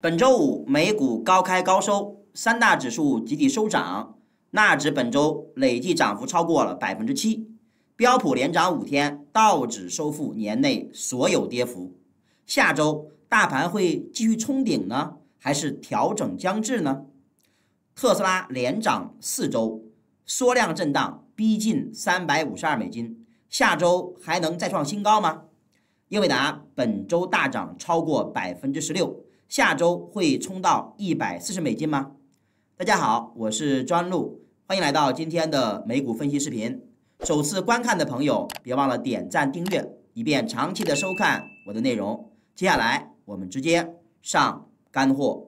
本周五美股高开高收，三大指数集体收涨，纳指本周累计涨幅超过了7%，标普连涨5天，道指收复年内所有跌幅。下周大盘会继续冲顶呢，还是调整将至呢？特斯拉连涨4周，缩量震荡逼近$352，下周还能再创新高吗？英伟达本周大涨超过16%。下周会冲到$140吗？大家好，我是专路，欢迎来到今天的美股分析视频。首次观看的朋友，别忘了点赞订阅，以便长期的收看我的内容。接下来我们直接上干货。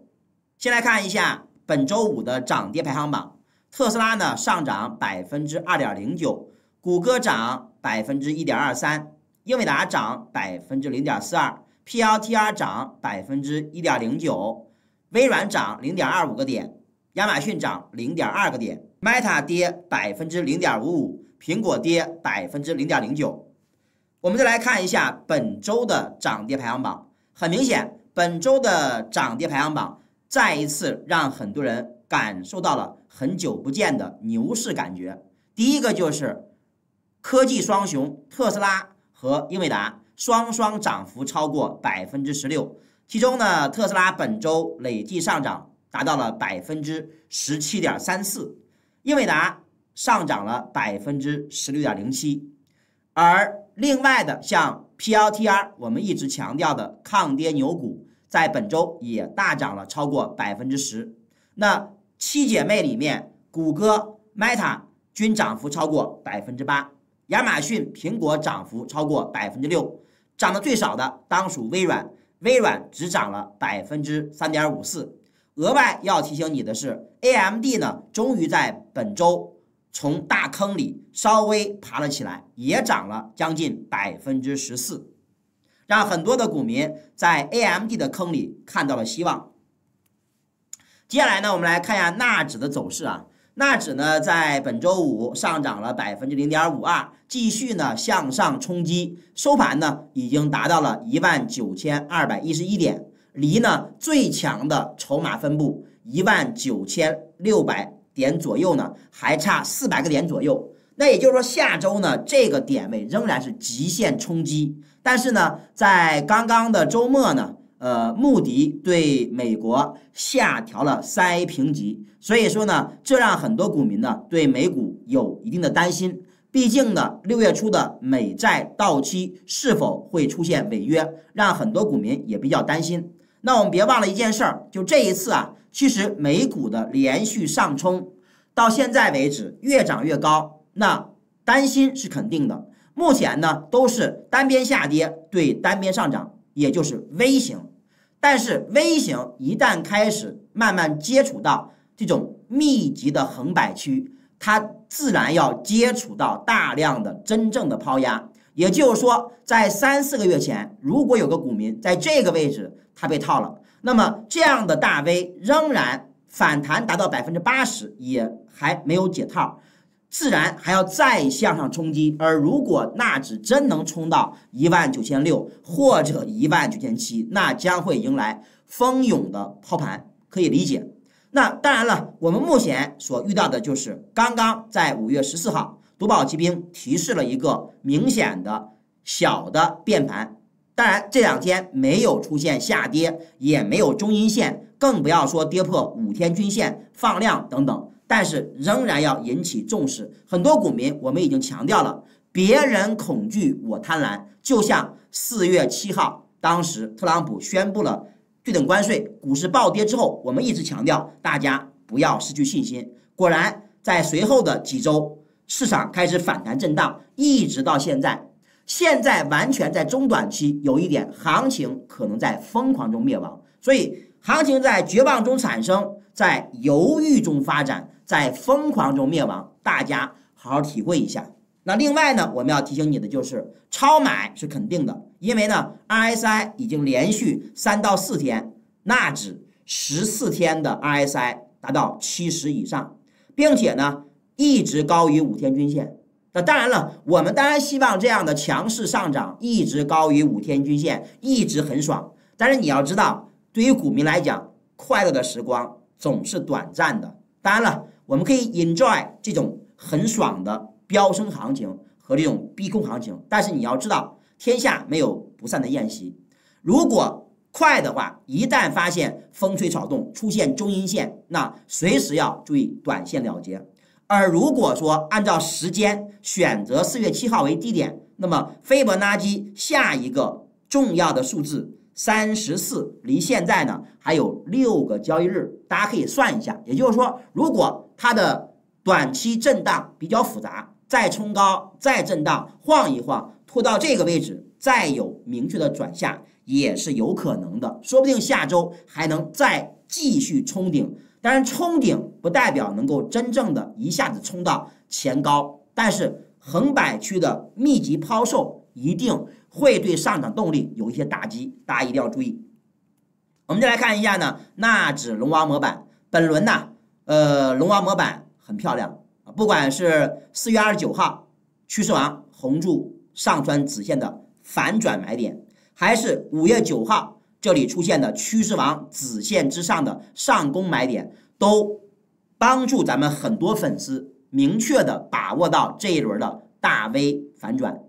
先来看一下本周五的涨跌排行榜。特斯拉呢上涨2.09%，谷歌涨1.23%，英伟达涨0.42%。PLTR 涨1.09%，微软涨0.25个点，亚马逊涨0.2个点 ，Meta 跌0.55%，苹果跌0.09%。我们再来看一下本周的涨跌排行榜。很明显，本周的涨跌排行榜再一次让很多人感受到了很久不见的牛市感觉。第一个就是科技双雄特斯拉和英伟达。双涨幅超过16%，其中呢，特斯拉本周累计上涨达到了17.34%，英伟达上涨了16.07%，而另外的像 PLTR， 我们一直强调的抗跌牛股，在本周也大涨了超过10%。那七姐妹里面，谷歌、Meta 均涨幅超过8%，亚马逊、苹果涨幅超过6%。涨得最少的当属微软，微软只涨了3.54%。额外要提醒你的是 ，AMD 呢，终于在本周从大坑里稍微爬了起来，也涨了将近14%，让很多的股民在 AMD 的坑里看到了希望。接下来呢，我们来看一下纳指的走势啊。纳指呢，在本周五上涨了0.52%，继续呢向上冲击，收盘呢已经达到了19211点，离呢最强的筹码分布19600点左右呢，还差400个点左右。那也就是说，下周呢这个点位仍然是极限冲击，但是呢，在刚刚的周末呢。穆迪对美国下调了3A 评级，所以说呢，这让很多股民呢对美股有一定的担心。毕竟呢，6月初的美债到期是否会出现违约，让很多股民也比较担心。那我们别忘了一件事儿，就这一次啊，其实美股的连续上冲到现在为止越涨越高，那担心是肯定的。目前呢都是单边下跌对单边上涨，也就是 V 型。但是 V 型一旦开始慢慢接触到这种密集的横摆区，它自然要接触到大量的真正的抛压。也就是说，在3-4个月前，如果有个股民在这个位置他被套了，那么这样的大 V 仍然反弹达到80%，也还没有解套。自然还要再向上冲击，而如果纳指真能冲到19600或者19700，那将会迎来蜂拥的抛盘，可以理解。那当然了，我们目前所遇到的就是刚刚在5月14号，读宝奇兵提示了一个明显的小的变盘，当然这2天没有出现下跌，也没有中阴线，更不要说跌破5天均线放量等等。但是仍然要引起重视，很多股民我们已经强调了，别人恐惧我贪婪，就像4月7号，当时特朗普宣布了对等关税，股市暴跌之后，我们一直强调大家不要失去信心。果然，在随后的几周，市场开始反弹震荡，一直到现在，现在完全在中短期有一点行情可能在疯狂中灭亡，所以行情在绝望中产生，在犹豫中发展，在疯狂中灭亡，大家好好体会一下。那另外呢，我们要提醒你的就是超买是肯定的，因为呢 RSI 已经连续3到4天，纳指14天的 RSI 达到70以上，并且呢一直高于5天均线。那当然了，我们当然希望这样的强势上涨一直高于5天均线，一直很爽。但是你要知道，对于股民来讲，快乐的时光总是短暂的。当然了，我们可以 enjoy 这种很爽的飙升行情和这种逼空行情，但是你要知道，天下没有不散的宴席。如果快的话，一旦发现风吹草动，出现中阴线，那随时要注意短线了结。而如果说按照时间选择4月7号为低点，那么斐波那契下一个重要的数字34，离现在呢还有6个交易日，大家可以算一下。也就是说，如果它的短期震荡比较复杂，再冲高，再震荡，晃一晃，拖到这个位置，再有明确的转下，也是有可能的。说不定下周还能再继续冲顶。当然，冲顶不代表能够真正的一下子冲到前高，但是横板区的密集抛售一定会对上涨动力有一些打击，大家一定要注意。我们再来看一下呢，纳指龙王模板，本轮呢，龙王模板很漂亮啊，不管是4月29号趋势王红柱上穿子线的反转买点，还是5月9号。这里出现的趋势王子线之上的上攻买点，都帮助咱们很多粉丝明确的把握到这一轮的大 V 反转。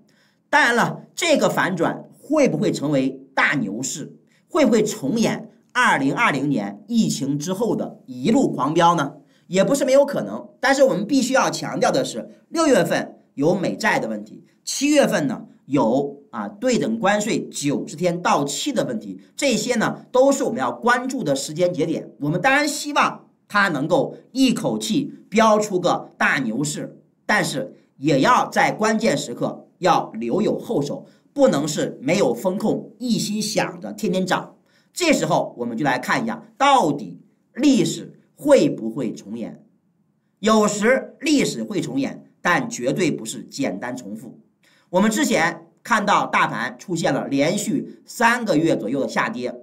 当然了，这个反转会不会成为大牛市？会不会重演2020年疫情之后的一路狂飙呢？也不是没有可能。但是我们必须要强调的是，6月份有美债的问题，7月份呢有对等关税90天到期的问题，这些呢都是我们要关注的时间节点。我们当然希望它能够一口气飙出个大牛市，但是也要在关键时刻要留有后手，不能是没有风控，一心想着天天涨。这时候我们就来看一下，到底历史会不会重演？有时历史会重演，但绝对不是简单重复。我们之前看到大盘出现了连续3个月左右的下跌，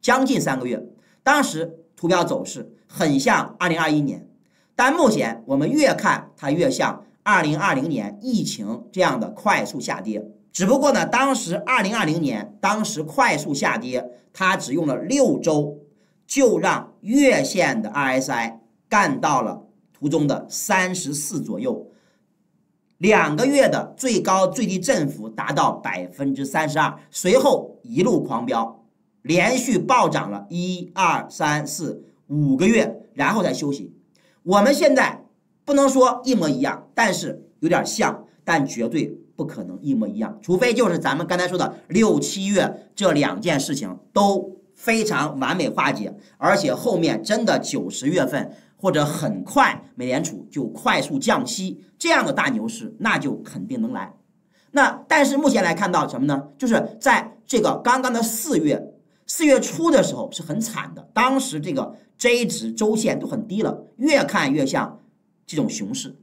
将近3个月，当时图表走势很像2021年，但目前我们越看它越像2020年疫情这样的快速下跌。只不过呢，当时2020年当时快速下跌，它只用了6周就让月线的 RSI 干到了图中的34左右。2个月的最高最低振幅达到32%，随后一路狂飙，连续暴涨了1、2、3、4、5个月，然后再休息。我们现在不能说一模一样，但是有点像，但绝对不可能一模一样，除非就是咱们刚才说的6、7月这2件事情都非常完美化解，而且后面真的9、10月份或者很快美联储就快速降息，这样的大牛市那就肯定能来。但是目前来看到什么呢？就是在这个刚刚的4月初的时候是很惨的，当时这个 J 值周线都很低了，越看越像这种熊市。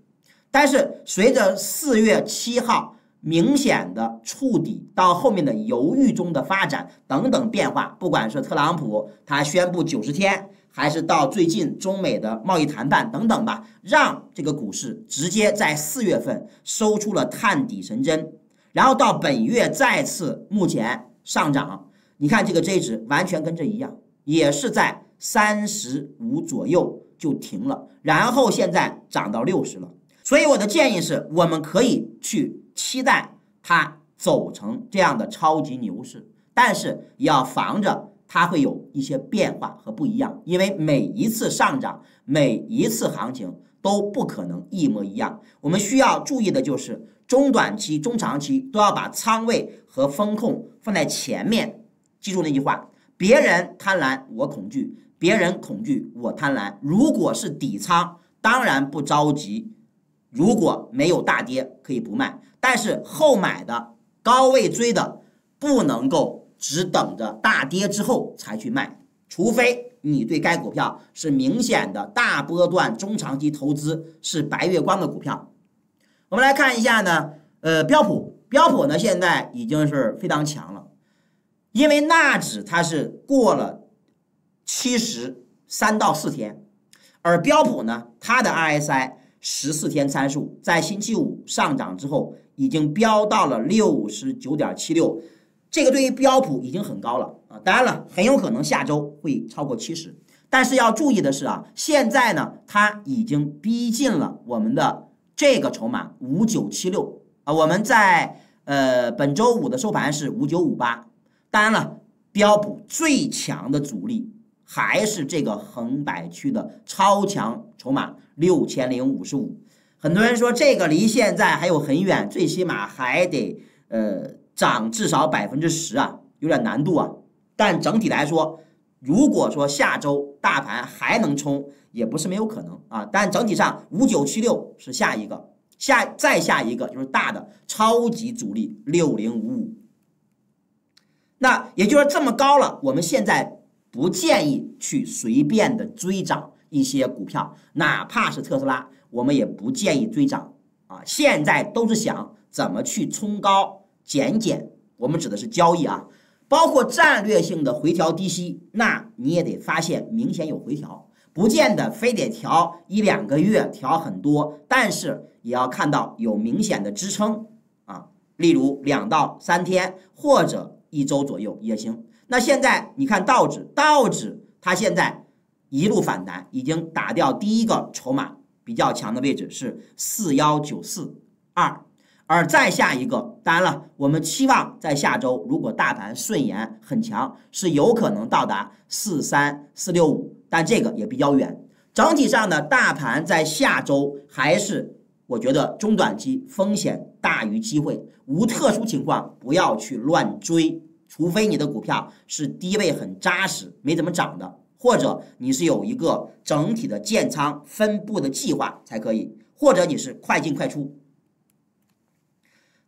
但是随着4月7号明显的触底，到后面的犹豫中的发展等等变化，不管是特朗普他宣布90天，还是到最近中美的贸易谈判等等吧，让这个股市直接在4月份收出了探底神针，然后到本月再次目前上涨。你看这个 J 值完全跟这一样，也是在35左右就停了，然后现在涨到60了。所以我的建议是，我们可以去期待它走成这样的超级牛市，但是也要防着它会有一些变化和不一样，因为每一次上涨，每一次行情都不可能一模一样。我们需要注意的就是中短期、中长期都要把仓位和风控放在前面。记住那句话，别人贪婪我恐惧，别人恐惧我贪婪。如果是底仓，当然不着急，如果没有大跌可以不卖，但是后买的高位追的不能够只等着大跌之后才去卖，除非你对该股票是明显的大波段中长期投资，是白月光的股票。我们来看一下呢，标普呢现在已经是非常强了，因为纳指它是过了73到4天，而标普呢它的 RSI 14天参数在星期五上涨之后已经飙到了69.76，这个对于标普已经很高了啊，当然了，很有可能下周会超过70。但是要注意的是啊，现在呢，它已经逼近了我们的这个筹码5976啊，我们在本周五的收盘是5958。当然了，标普最强的阻力还是这个横摆区的超强筹码6055。很多人说这个离现在还有很远，最起码还得涨至少10%啊，有点难度啊。但整体来说，如果说下周大盘还能冲，也不是没有可能啊。但整体上5976是下一个，再下一个就是大的超级阻力6055。那也就是说这么高了，我们现在不建议去随便的追涨一些股票，哪怕是特斯拉，我们也不建议追涨啊。现在都是想怎么去冲高减减，我们指的是交易啊，包括战略性的回调低吸，那你也得发现明显有回调，不见得非得调1-2个月调很多，但是也要看到有明显的支撑啊，例如2到3天或者1周左右也行。那现在你看道指它现在一路反弹，已经打掉第一个筹码比较强的位置是41942，而再下一个，当然了，我们期望在下周如果大盘顺延很强，是有可能到达43465，但这个也比较远。整体上呢，大盘在下周还是我觉得中短期风险大于机会，无特殊情况不要去乱追，除非你的股票是低位很扎实没怎么涨的，或者你是有一个整体的建仓分布的计划才可以，或者你是快进快出。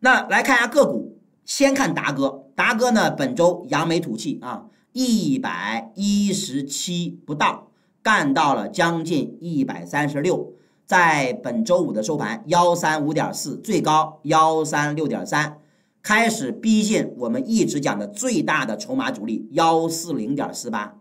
那来看一下个股，先看达哥。达哥呢，本周扬眉吐气啊，117不到，干到了将近136，在本周五的收盘135.4，最高136.3，开始逼近我们一直讲的最大的筹码阻力140.48。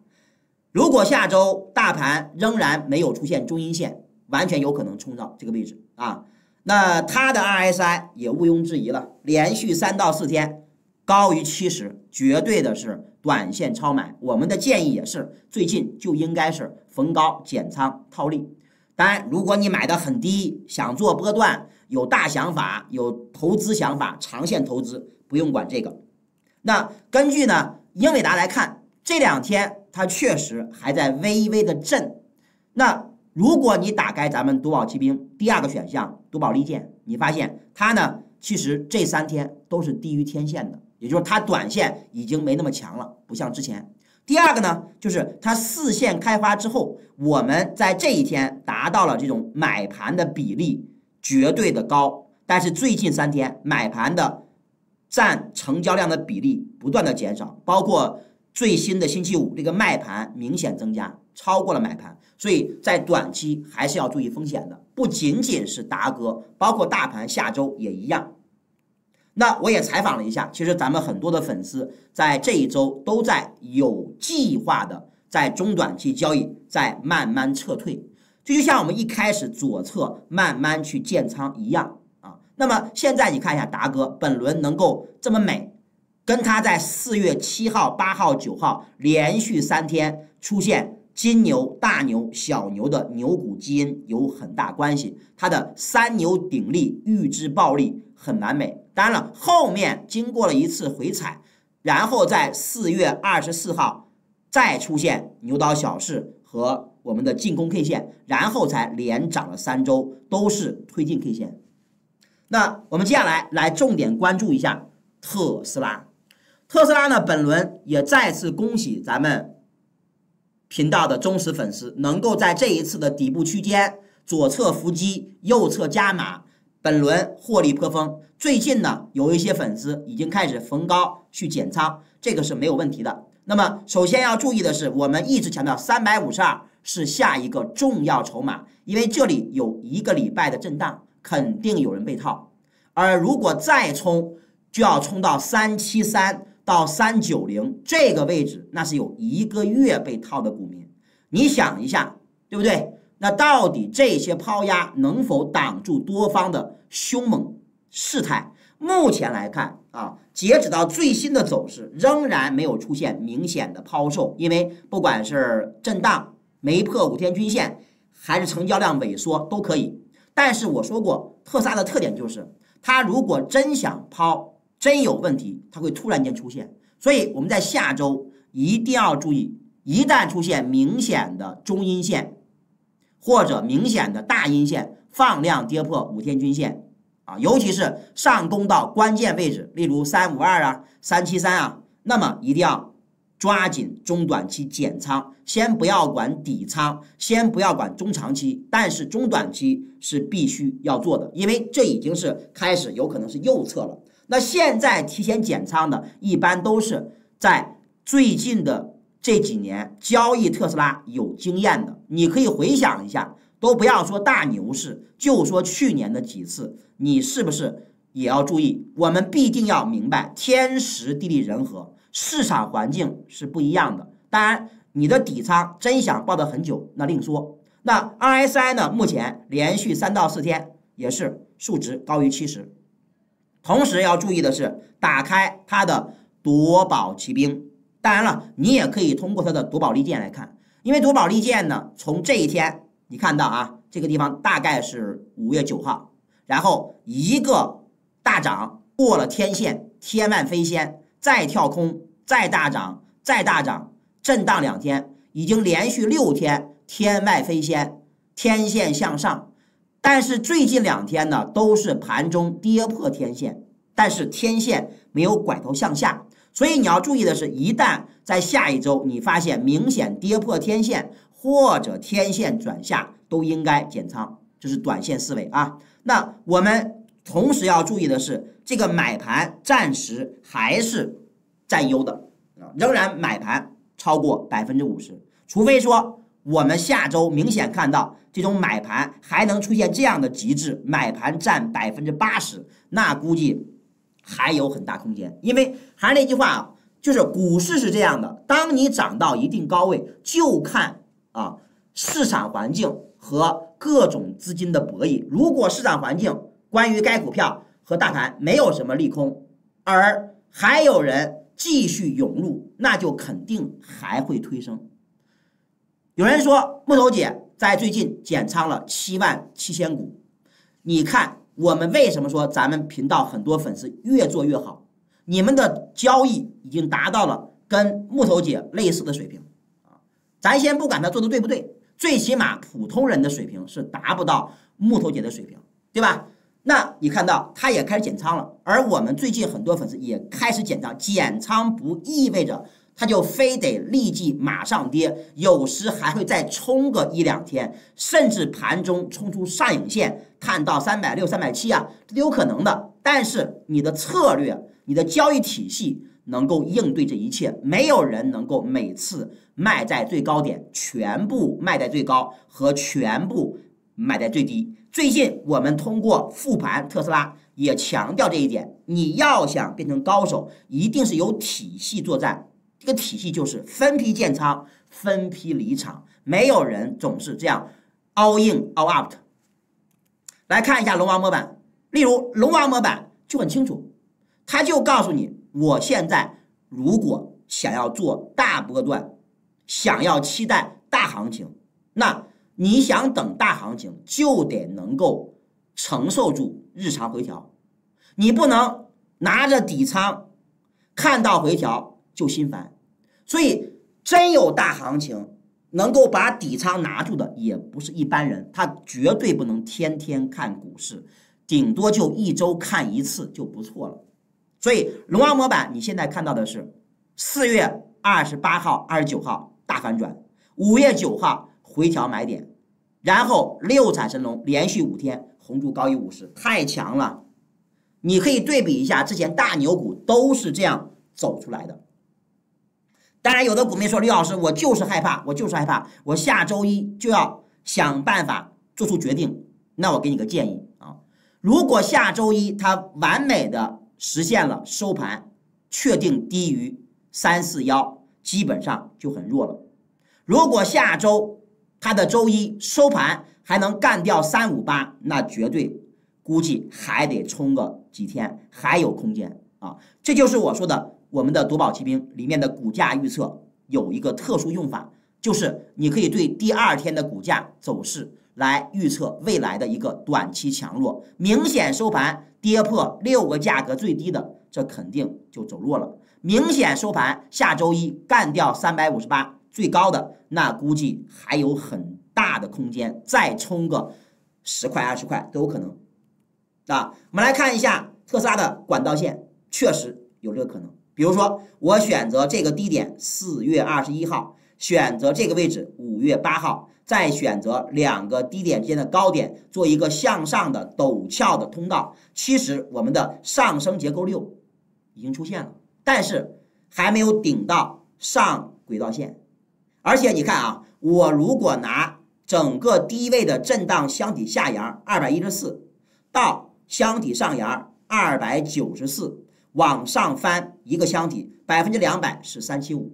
如果下周大盘仍然没有出现中阴线，完全有可能冲到这个位置啊。那它的 RSI 也毋庸置疑了，连续3到4天高于70，绝对的是短线超买。我们的建议也是，最近就应该是逢高减仓套利。当然，如果你买的很低，想做波段，有大想法，有投资想法，长线投资不用管这个。那根据呢英伟达来看，这2天它确实还在微微的震。那如果你打开咱们夺宝奇兵第2个选项夺宝利剑，你发现它呢其实这3天都是低于天线的，也就是它短线已经没那么强了，不像之前。第2个呢，就是它4线开发之后，我们在这一天达到了这种买盘的比例绝对的高，但是最近3天买盘的占成交量的比例不断的减少，包括最新的星期五这个卖盘明显增加，超过了买盘，所以在短期还是要注意风险的，不仅仅是达哥，包括大盘下周也一样。那我也采访了一下，其实咱们很多的粉丝在这一周都在有计划的在中短期交易在慢慢撤退，这就像我们一开始左侧慢慢去建仓一样啊。那么现在你看一下达哥本轮能够这么美，跟他在4月7号、8号、9号连续3天出现金牛、大牛、小牛的牛股基因有很大关系，它的3牛鼎立、预知暴力很完美。当然了，后面经过了一次回踩，然后在4月24号再出现牛刀小试和我们的进攻 K 线，然后才连涨了3周，都是推进 K 线。那我们接下来重点关注一下特斯拉。特斯拉呢，本轮也再次恭喜咱们频道的忠实粉丝，能够在这一次的底部区间左侧伏击，右侧加码，本轮获利颇丰。最近呢，有一些粉丝已经开始逢高去减仓，这个是没有问题的。那么首先要注意的是，我们一直强调352是下一个重要筹码，因为这里有1个礼拜的震荡，肯定有人被套，而如果再冲，就要冲到373到390这个位置，那是有1个月被套的股民。你想一下，对不对？那到底这些抛压能否挡住多方的凶猛事态？目前来看啊，截止到最新的走势，仍然没有出现明显的抛售，因为不管是震荡没破5天均线，还是成交量萎缩都可以。但是我说过，特斯拉的特点就是它如果真想抛，真有问题，它会突然间出现。所以我们在下周一定要注意，一旦出现明显的中阴线或者明显的大阴线，放量跌破5天均线啊，尤其是上攻到关键位置，例如352啊、373啊，那么一定要抓紧中短期减仓，先不要管底仓，先不要管中长期，但是中短期是必须要做的，因为这已经是开始有可能是右侧了。那现在提前减仓的，一般都是在最近的这几年交易特斯拉有经验的，你可以回想一下，都不要说大牛市，就说去年的几次，你是不是也要注意？我们必定要明白天时地利人和，市场环境是不一样的。当然，你的底仓真想抱得很久，那另说。那 RSI 呢？目前连续3到4天也是数值高于70。同时要注意的是，打开它的夺宝奇兵。当然了，你也可以通过它的夺宝利剑来看，因为夺宝利剑呢，从这一天你看到啊，这个地方大概是5月9号，然后一个大涨过了天线，天外飞仙，再跳空，再大涨，再大涨，震荡2天，已经连续6天天外飞仙，天线向上。但是最近2天呢，都是盘中跌破天线，但是天线没有拐头向下，所以你要注意的是，一旦在下一周你发现明显跌破天线或者天线转下，都应该减仓，这是短线思维啊。那我们同时要注意的是，这个买盘暂时还是占优的，仍然买盘超过50%，除非说我们下周明显看到这种买盘还能出现这样的极致，买盘占80%，那估计还有很大空间。因为还是那句话啊，就是股市是这样的，当你涨到一定高位，就看啊市场环境和各种资金的博弈。如果市场环境关于该股票和大盘没有什么利空，而还有人继续涌入，那就肯定还会推升。有人说木头姐在最近减仓了77000股，你看我们为什么说咱们频道很多粉丝越做越好？你们的交易已经达到了跟木头姐类似的水平啊！咱先不管他做的对不对，最起码普通人的水平是达不到木头姐的水平，对吧？那你看到他也开始减仓了，而我们最近很多粉丝也开始减仓。减仓不意味着它就非得立即马上跌，有时还会再冲个1-2天，甚至盘中冲出上影线，探到360、370啊，这都有可能的。但是你的策略、你的交易体系能够应对这一切，没有人能够每次卖在最高点，全部卖在最高和全部卖在最低。最近我们通过复盘特斯拉也强调这一点，你要想变成高手，一定是有体系作战。这个体系就是分批建仓，分批离场，没有人总是这样 all in all out。来看一下龙王模板，例如龙王模板就很清楚，他就告诉你，我现在如果想要做大波段，想要期待大行情，那你想等大行情就得能够承受住日常回调，你不能拿着底仓看到回调就心烦。所以真有大行情能够把底仓拿住的也不是一般人，他绝对不能天天看股市，顶多就1周看1次就不错了。所以龙王模板你现在看到的是4月28号、29号大反转，5月9号回调买点，然后六彩神龙连续5天红柱高于50，太强了。你可以对比一下之前大牛股都是这样走出来的。当然有的股民说，吕老师我就是害怕，我下周一就要想办法做出决定。那我给你个建议啊，如果下周一它完美的实现了收盘确定低于341，基本上就很弱了。如果下周它的周一收盘还能干掉358，那绝对估计还得冲个几天，还有空间啊。这就是我说的，我们的夺宝奇兵里面的股价预测有一个特殊用法，就是你可以对第二天的股价走势来预测未来的一个短期强弱，明显收盘跌破6个价格最低的，这肯定就走弱了。明显收盘下周一干掉358最高的，那估计还有很大的空间，再冲个10块20块都有可能。啊，我们来看一下特斯拉的管道线，确实有这个可能。比如说，我选择这个低点4月21号，选择这个位置5月8号，再选择2个低点之间的高点，做一个向上的陡峭的通道。其实我们的上升结构6已经出现了，但是还没有顶到上轨道线。而且你看啊，我如果拿整个低位的震荡箱体下沿214到箱体上沿294，往上翻一个箱体200%是375。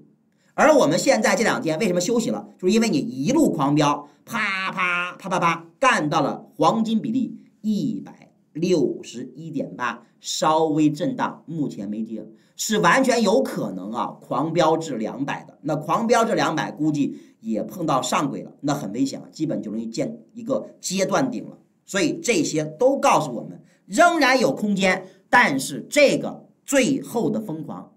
而我们现在这2天为什么休息了？就是因为你一路狂飙，啪啪啪啪啪，干到了黄金比例161.8，稍微震荡，目前没跌，是完全有可能啊狂飙至200的。那狂飙至200，估计也碰到上轨了，那很危险了，基本就容易见一个阶段顶了。所以这些都告诉我们，仍然有空间，但是这个最后的疯狂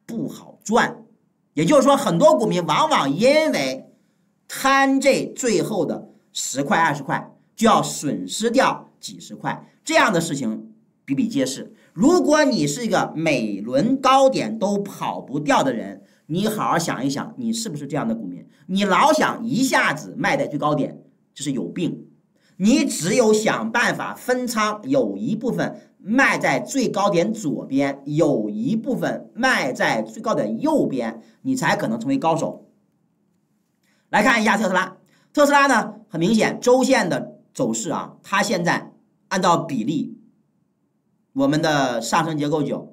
不好赚。也就是说，很多股民往往因为贪这最后的10块20块，就要损失掉几十块，这样的事情比比皆是。如果你是一个每轮高点都跑不掉的人，你好好想一想，你是不是这样的股民？你老想一下子卖在最高点，这是有病。你只有想办法分仓，有一部分卖在最高点左边，有一部分卖在最高点右边，你才可能成为高手。来看一下特斯拉，特斯拉呢，很明显周线的走势啊，它现在按照比例，我们的上升结构9，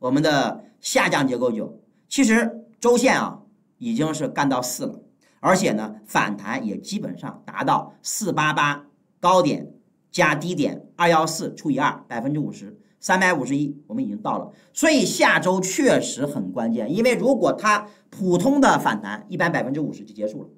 我们的下降结构9，其实周线啊已经是干到4了，而且呢反弹也基本上达到488。高点加低点214除以2 50%，351我们已经到了。所以下周确实很关键，因为如果它普通的反弹，一般50%就结束了。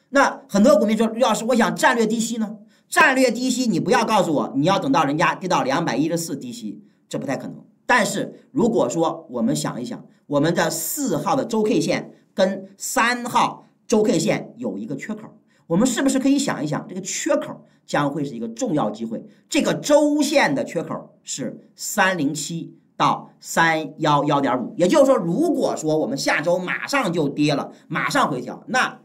那很多股民说，要是我想战略低吸呢？战略低吸你不要告诉我你要等到人家跌到214低吸，这不太可能。但是如果说我们想一想，我们的4号的周 K 线跟3号周 K 线有一个缺口，我们是不是可以想一想，这个缺口将会是一个重要机会？这个周线的缺口是307到311.5，也就是说，如果说我们下周马上就跌了，马上回调，那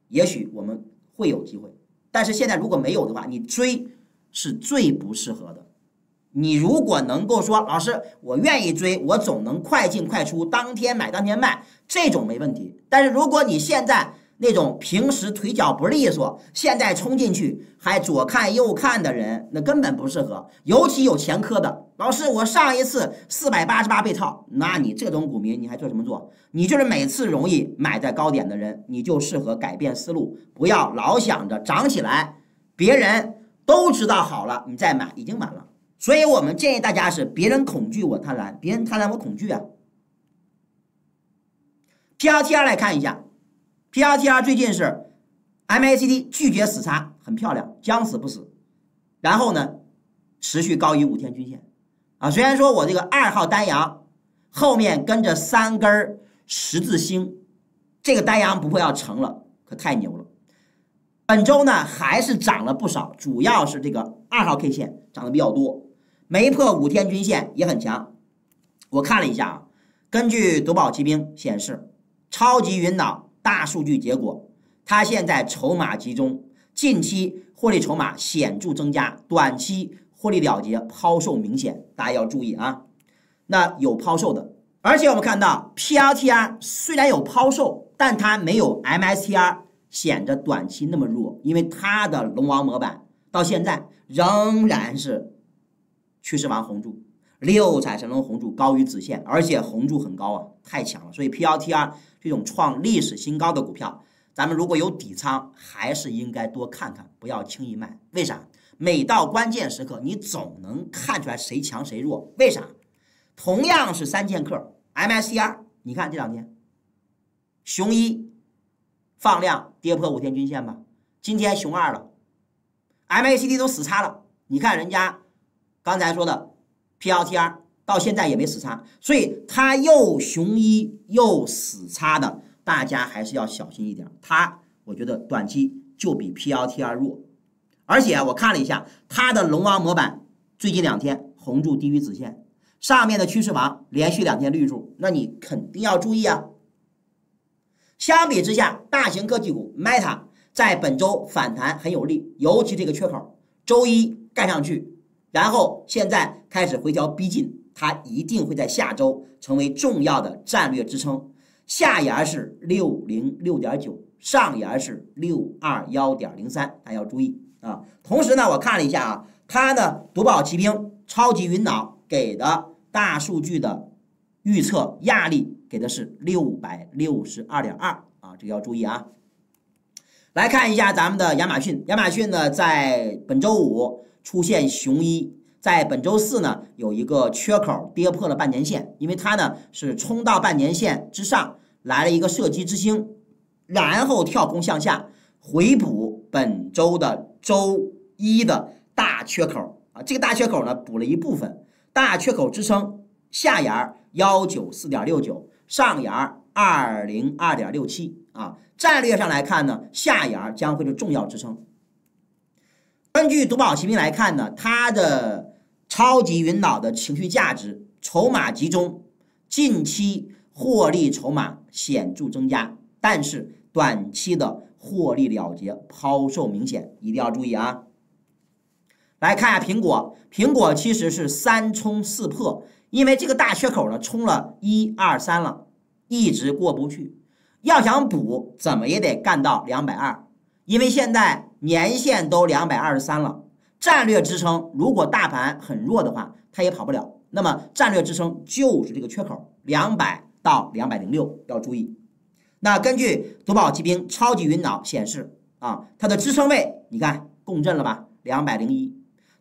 也许我们会有机会。但是现在如果没有的话，你追是最不适合的。你如果能够说，老师，我愿意追，我总能快进快出，当天买当天卖，这种没问题。但是如果你现在那种平时腿脚不利索，现在冲进去还左看右看的人，那根本不适合。尤其有前科的，老师，我上一次488被套，那你这种股民你还做什么做？你就是每次容易买在高点的人，你就适合改变思路，不要老想着涨起来，别人都知道好了，你再买已经晚了。所以我们建议大家是，别人恐惧我贪婪，别人贪婪我恐惧啊。PLTR 来看一下。PLTR 最近是 MACD 拒绝死叉，很漂亮，将死不死。然后呢，持续高于5天均线啊。虽然说我这个2号单阳后面跟着3根十字星，这个单阳不会要成了，可太牛了。本周呢还是涨了不少，主要是这个2号 K 线涨得比较多，没破5天均线也很强。我看了一下啊，根据夺宝奇兵显示，超级云脑大数据结果，它现在筹码集中，近期获利筹码显著增加，短期获利了结，抛售明显，大家要注意啊。那有抛售的，而且我们看到 PLTR 虽然有抛售，但它没有 MSTR 显得短期那么弱，因为它的龙王模板到现在仍然是趋势王红柱，6彩神龙红柱高于子线，而且红柱很高啊，太强了。所以 PLTR 这种创历史新高的股票，咱们如果有底仓，还是应该多看看，不要轻易卖。为啥？每到关键时刻，你总能看出来谁强谁弱。为啥？同样是3剑客 ，MSCI， 你看这两天，熊一放量跌破5天均线吧，今天熊二了 ，MACD 都死叉了。你看人家刚才说的 PLTR 到现在也没死叉，所以它又熊一又死叉的，大家还是要小心一点。它我觉得短期就比 PLTR 弱。而且我看了一下它的龙王模板，最近2天红柱低于子线，上面的趋势网连续2天绿柱，那你肯定要注意啊。相比之下，大型科技股 Meta 在本周反弹很有力，尤其这个缺口，周一盖上去，然后现在开始回调逼近，它一定会在下周成为重要的战略支撑。下沿是606.9，上沿是621.03，大家要注意。同时呢，我看了一下啊，它的夺宝奇兵、超级云脑给的大数据的预测压力给的是662.2啊，这个要注意啊。来看一下咱们的亚马逊，亚马逊呢在本周五出现熊一，在本周四呢有一个缺口跌破了半年线，因为它呢是冲到半年线之上来了一个射击之星，然后跳空向下回补本周的周一的大缺口啊，这个大缺口呢补了一部分，大缺口支撑下沿194.69，上沿202.67啊。战略上来看呢，下沿将会是重要支撑。根据夺宝奇兵来看呢，它的超级云脑的情绪价值、筹码集中，近期获利筹码显著增加，但是短期的获利了结抛售明显，一定要注意啊。来看一下苹果，苹果其实是3冲4破，因为这个大缺口呢冲了1、2、3了，一直过不去，要想补怎么也得干到220，因为现在年线都223了，战略支撑如果大盘很弱的话，它也跑不了，那么战略支撑就是这个缺口200到206，要注意。那根据夺宝奇兵超级云脑显示啊，它的支撑位你看共振了吧，201，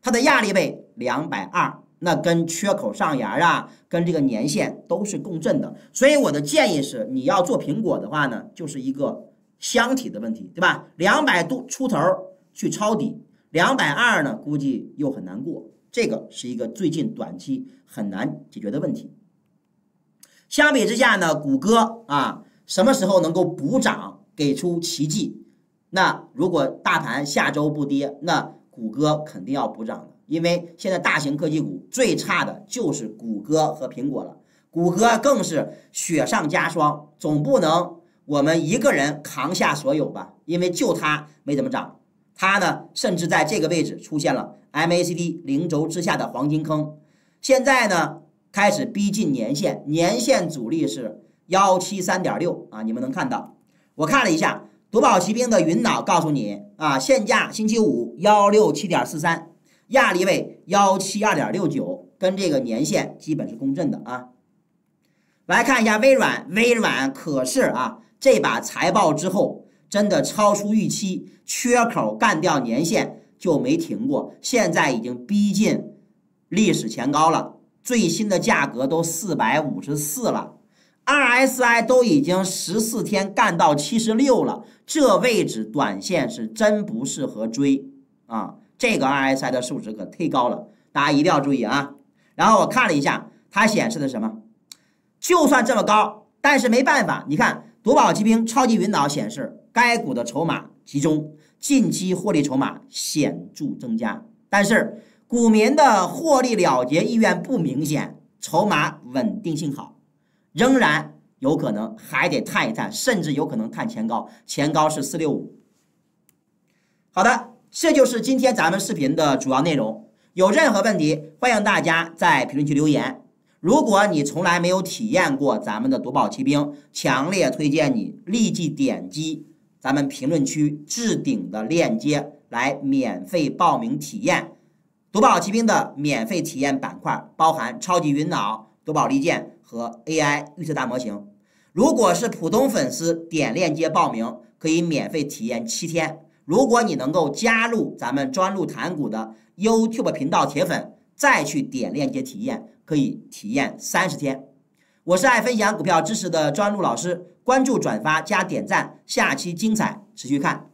它的压力位220，那跟缺口上沿啊，跟这个年线都是共振的，所以我的建议是，你要做苹果的话呢，就是一个箱体的问题，对吧？200多出头去抄底，220呢估计又很难过，这个是一个最近短期很难解决的问题。相比之下呢，谷歌啊，什么时候能够补涨，给出奇迹？那如果大盘下周不跌，那谷歌肯定要补涨的，因为现在大型科技股最差的就是谷歌和苹果了，谷歌更是雪上加霜，总不能我们一个人扛下所有吧？因为就它没怎么涨，它呢甚至在这个位置出现了 MACD 零轴之下的黄金坑，现在呢开始逼近年线，年线阻力是173.6啊，你们能看到？我看了一下夺宝奇兵的云脑，告诉你啊，现价星期五167.43，压力位172.69，跟这个年线基本是共振的啊。来看一下微软，微软可是啊，这把财报之后真的超出预期，缺口干掉年线就没停过，现在已经逼近历史前高了。最新的价格都454了 ，RSI 都已经14天干到76了，这位置短线是真不适合追啊！这个 RSI 的数值可忒高了，大家一定要注意啊！然后我看了一下，它显示的什么？就算这么高，但是没办法，你看夺宝奇兵超级云脑显示，该股的筹码集中，近期获利筹码显著增加，但是股民的获利了结意愿不明显，筹码稳定性好，仍然有可能还得探一探，甚至有可能探前高，前高是465。好的，这就是今天咱们视频的主要内容。有任何问题，欢迎大家在评论区留言。如果你从来没有体验过咱们的夺宝奇兵，强烈推荐你立即点击咱们评论区置顶的链接来免费报名体验。夺宝奇兵的免费体验板块包含超级云脑、夺宝利剑和 AI 预测大模型。如果是普通粉丝，点链接报名可以免费体验7天。如果你能够加入咱们专录谈股的 YouTube 频道铁粉，再去点链接体验，可以体验30天。我是爱分享股票知识的专录老师，关注、转发加点赞，下期精彩持续看。